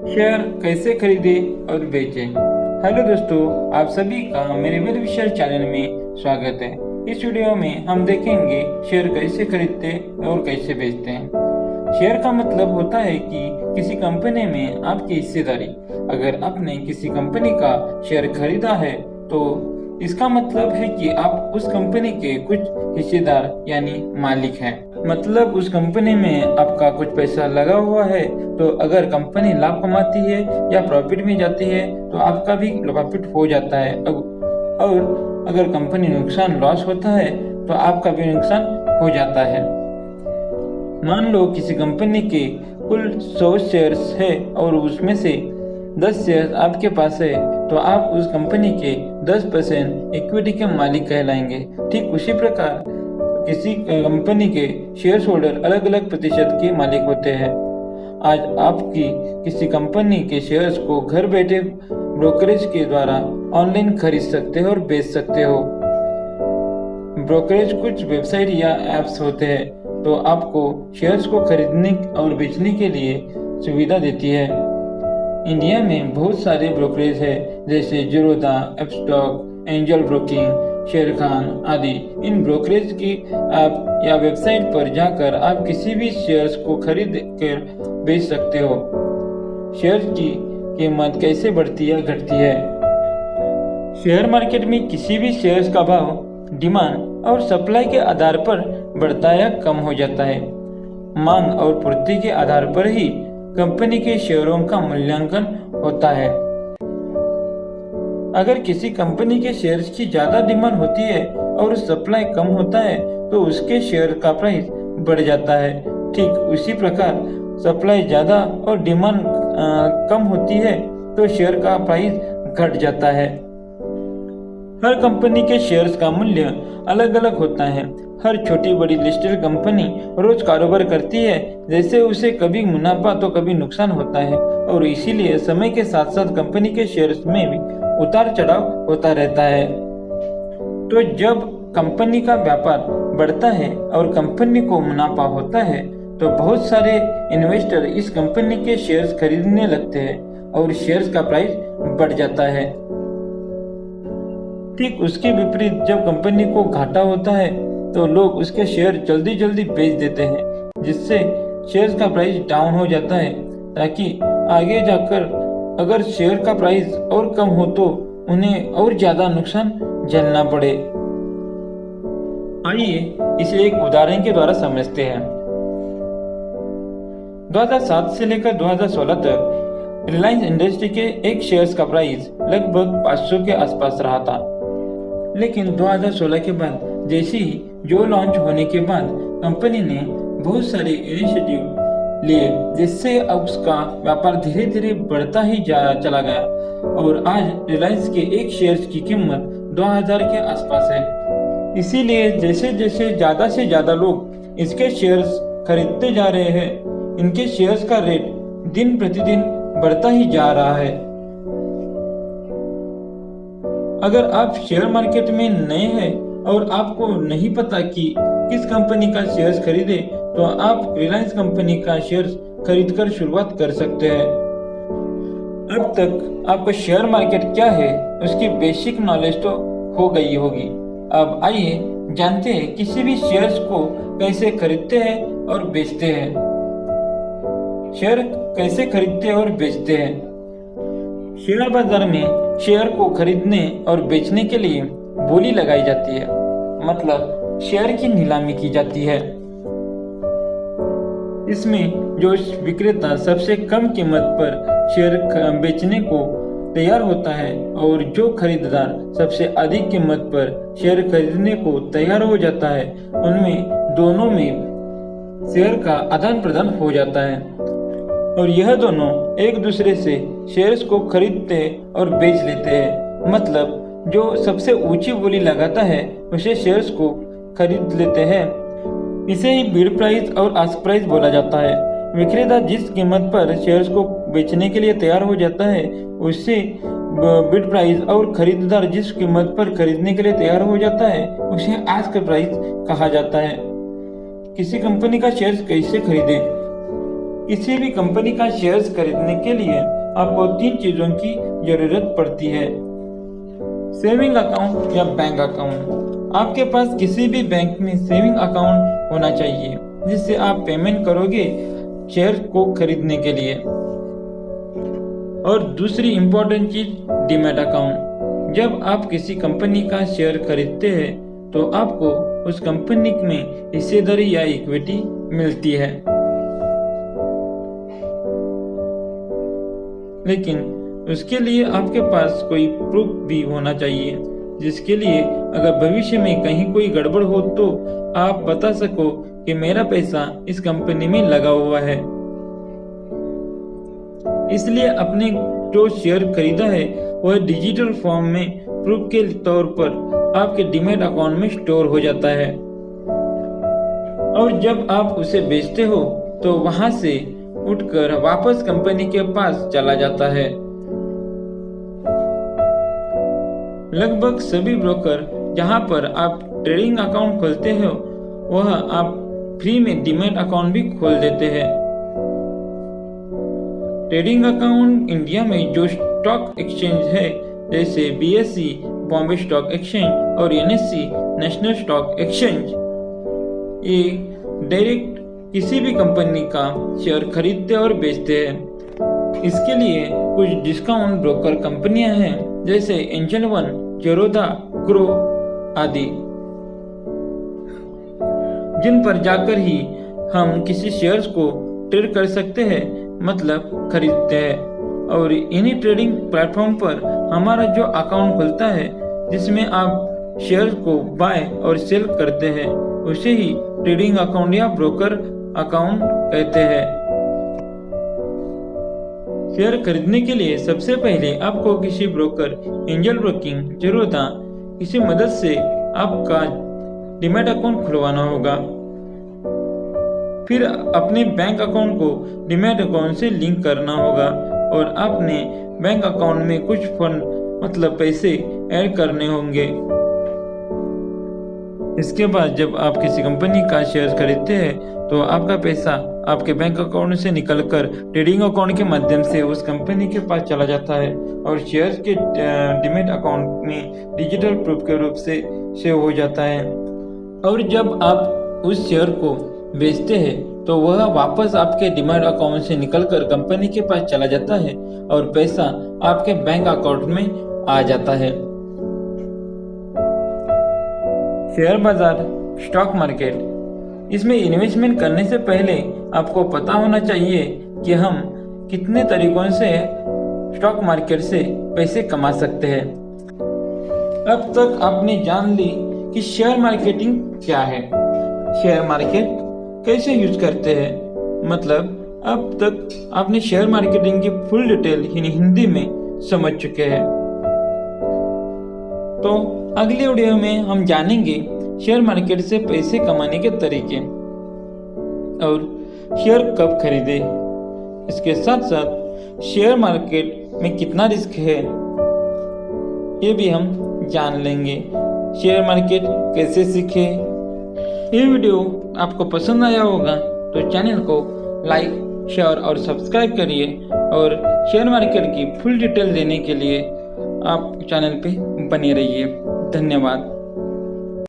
Share कैसे खरीदें और बेचें। हेलो दोस्तों, आप सभी का मेरे वेल विशर चैनल में स्वागत है। इस वीडियो में हम देखेंगे शेयर कैसे खरीदते और कैसे बेचते हैं। शेयर का मतलब होता है कि किसी कंपनी में आपकी हिस्सेदारी। अगर आपने किसी कंपनी का शेयर खरीदा है तो इसका मतलब है कि आप उस कंपनी के कुछ हिस्सेदार यानी मालिक हैं। मतलब उस कंपनी में आपका कुछ पैसा लगा हुआ है, तो अगर कंपनी लाभ कमाती है या प्रॉफिट में जाती है तो आपका भी प्रॉफिट हो जाता है, और अगर कंपनी नुकसान लॉस होता है तो आपका भी नुकसान हो जाता है। मान लो किसी कंपनी के कुल 100 शेयर्स है और उसमें से 10 शेयर आपके पास है, तो आप उस कंपनी के 10% इक्विटी के मालिक कहलाएंगे। ठीक उसी प्रकार किसी कंपनी के शेयर होल्डर अलग अलग प्रतिशत के मालिक होते हैं। आज आपकी किसी कंपनी के शेयर्स को घर बैठे ब्रोकरेज के द्वारा ऑनलाइन खरीद सकते हो और बेच सकते हो। ब्रोकरेज कुछ वेबसाइट या एप्स होते हैं तो आपको शेयर्स को खरीदने और बेचने के लिए सुविधा देती है। इंडिया में बहुत सारे ब्रोकरेज है, जैसे जीरोधा, अपस्टॉक, एंजल ब्रोकिंग, शेर खान आदि। इन ब्रोकरेज की ऐप या वेबसाइट पर जाकर आप किसी भी शेयर्स को खरीद कर बेच सकते हो। शेयर की कीमत कैसे बढ़ती या घटती है। शेयर मार्केट में किसी भी शेयर्स का भाव डिमांड और सप्लाई के आधार पर बढ़ता या कम हो जाता है। मांग और पूर्ति के आधार पर ही कंपनी के शेयरों का मूल्यांकन होता है। अगर किसी कंपनी के शेयर्स की ज्यादा डिमांड होती है और सप्लाई कम होता है तो उसके शेयर का प्राइस बढ़ जाता है। ठीक उसी प्रकार सप्लाई ज्यादा और डिमांड कम होती है तो शेयर का प्राइस घट जाता है। हर कंपनी के शेयर्स का मूल्य अलग अलग होता है। हर छोटी बड़ी लिस्टेड कंपनी रोज कारोबार करती है, जैसे उसे कभी मुनाफा तो कभी नुकसान होता है, और इसीलिए समय के साथ साथ कंपनी के शेयर्स में भी उतार चढ़ाव होता रहता है। तो जब कंपनी का व्यापार बढ़ता है और कंपनी को मुनाफा होता है तो बहुत सारे इन्वेस्टर इस कंपनी के शेयर्स खरीदने लगते हैं और शेयर्स का प्राइस बढ़ जाता है। ठीक उसके विपरीत जब कंपनी को घाटा होता है तो लोग उसके शेयर जल्दी जल्दी बेच देते हैं, जिससे शेयर्स का प्राइस डाउन हो जाता है, ताकि आगे जाकर अगर शेयर का प्राइस और कम हो तो उन्हें और ज्यादा नुकसान झेलना पड़े। आइए इसे एक उदाहरण के द्वारा समझते हैं। 2007 से लेकर 2016 तक रिलायंस इंडस्ट्री के एक शेयर्स का प्राइस लगभग 500 के आसपास रहा था। लेकिन 2016 के बाद जैसे ही जो लॉन्च होने के बाद कंपनी ने बहुत सारे इनिशिएटिव लिए, जिससे अब उसका व्यापार धीरे धीरे बढ़ता ही चला गया, और आज रिलायंस के एक शेयर की कीमत 2000 के आसपास है। इसीलिए जैसे जैसे ज्यादा से ज्यादा लोग इसके शेयर्स खरीदते जा रहे हैं, इनके शेयर्स का रेट दिन प्रतिदिन बढ़ता ही जा रहा है। अगर आप शेयर मार्केट में नए हैं और आपको नहीं पता कि किस कंपनी का शेयर्स खरीदे, तो आप रिलायंस कंपनी का शेयर्स खरीदकर शुरुआत कर सकते हैं। अब तक आपको शेयर मार्केट क्या है उसकी बेसिक नॉलेज तो हो गई होगी। अब आइए जानते हैं किसी भी शेयर्स को कैसे खरीदते हैं और बेचते हैं। शेयर कैसे खरीदते और बेचते हैं। शेयर बाजार में शेयर को खरीदने और बेचने के लिए बोली लगाई जाती है, मतलब शेयर की नीलामी की जाती है। इसमें जो विक्रेता सबसे कम कीमत पर शेयर बेचने को तैयार होता है और जो खरीदार सबसे अधिक कीमत पर शेयर खरीदने को तैयार हो जाता है, उनमें दोनों में शेयर का आदान प्रदान हो जाता है, और यह दोनों एक दूसरे से शेयर्स को खरीदते और बेच लेते हैं। मतलब जो सबसे ऊंची बोली लगाता है उसे शेयर्स को खरीद लेते हैं। इसे ही बिड प्राइस और आस्क प्राइस बोला जाता है। विक्रेता जिस कीमत पर शेयर्स को बेचने के लिए तैयार हो जाता है उसे बिड प्राइस, और खरीदार जिस कीमत पर खरीदने के लिए तैयार हो जाता है उसे आस्क प्राइस कहा जाता है। किसी कंपनी का शेयर्स कैसे खरीदें। किसी भी कंपनी का शेयर्स खरीदने के लिए आपको 3 चीजों की जरूरत पड़ती है। सेविंग अकाउंट या बैंक अकाउंट। आपके पास किसी भी बैंक में सेविंग अकाउंट होना चाहिए जिससे आप पेमेंट करोगे शेयर को खरीदने के लिए। और दूसरी इम्पोर्टेंट चीज डीमैट अकाउंट। जब आप किसी कंपनी का शेयर खरीदते हैं तो आपको उस कंपनी में हिस्सेदारी या इक्विटी मिलती है, लेकिन उसके लिए आपके पास कोई प्रूफ भी होना चाहिए, जिसके लिए अगर भविष्य में कहीं कोई गड़बड़ हो तो आप बता सको कि मेरा पैसा इस कंपनी में लगा हुआ है। इसलिए अपने जो शेयर खरीदा है वह डिजिटल फॉर्म में प्रूफ के तौर पर आपके डीमैट अकाउंट में स्टोर हो जाता है, और जब आप उसे बेचते हो तो वहां से उठकर वापस कंपनी के पास चला जाता है। लगभग सभी ब्रोकर जहां पर आप ट्रेडिंग अकाउंट खोलते हो वह आप फ्री में डीमैट अकाउंट भी खोल देते हैं। ट्रेडिंग अकाउंट इंडिया में जो स्टॉक एक्सचेंज है जैसे BSE बॉम्बे स्टॉक एक्सचेंज और NSE नेशनल स्टॉक एक्सचेंज, ये डायरेक्ट किसी भी कंपनी का शेयर खरीदते और बेचते हैं। इसके लिए कुछ डिस्काउंट ब्रोकर कंपनियां हैं जैसे एंजल वन, जेरोदा, ग्रो आदि, जिन पर जाकर ही हम किसी शेयर्स को ट्रेड कर सकते हैं, मतलब खरीदते हैं। और इन्हीं ट्रेडिंग प्लेटफॉर्म पर हमारा जो अकाउंट खुलता है जिसमें आप शेयर को बाय और सेल करते हैं उसे ही ट्रेडिंग अकाउंट या ब्रोकर अकाउंट कहते हैं। शेयर खरीदने के लिए सबसे पहले आपको किसी ब्रोकर, एंजल ब्रोकिंग, जेरोदा किसी मदद से आपका डीमैट अकाउंट खुलवाना होगा। फिर अपने बैंक अकाउंट को डीमैट अकाउंट से लिंक करना होगा और अपने बैंक अकाउंट में कुछ फंड मतलब पैसे ऐड करने होंगे। इसके बाद जब आप किसी कंपनी का शेयर खरीदते हैं तो आपका पैसा आपके बैंक अकाउंट से निकलकर ट्रेडिंग अकाउंट के माध्यम से उस कंपनी के पास चला जाता है और शेयर के डीमैट अकाउंट में डिजिटल प्रूफ के रूप से सेव हो जाता है। और जब आप उस शेयर को बेचते हैं तो वह वापस आपके डीमैट अकाउंट से निकलकर कंपनी के पास चला जाता है और पैसा आपके बैंक अकाउंट में आ जाता है। शेयर बाजार, स्टॉक मार्केट, इसमें इन्वेस्टमेंट करने से पहले आपको पता होना चाहिए कि हम कितने तरीकों से स्टॉक मार्केट से पैसे कमा सकते हैं। अब तक आपने जान ली कि शेयर मार्केटिंग क्या है, शेयर मार्केट कैसे यूज करते हैं, मतलब अब तक आपने शेयर मार्केटिंग की फुल डिटेल हिंदी में समझ चुके हैं। तो अगले वीडियो में हम जानेंगे शेयर मार्केट से पैसे कमाने के तरीके और शेयर कब खरीदे। इसके साथ साथ शेयर मार्केट में कितना रिस्क है ये भी हम जान लेंगे। शेयर मार्केट कैसे सीखे। ये वीडियो आपको पसंद आया होगा तो चैनल को लाइक, शेयर और सब्सक्राइब करिए और शेयर मार्केट की फुल डिटेल देने के लिए आप चैनल पे बने रहिए। धन्यवाद।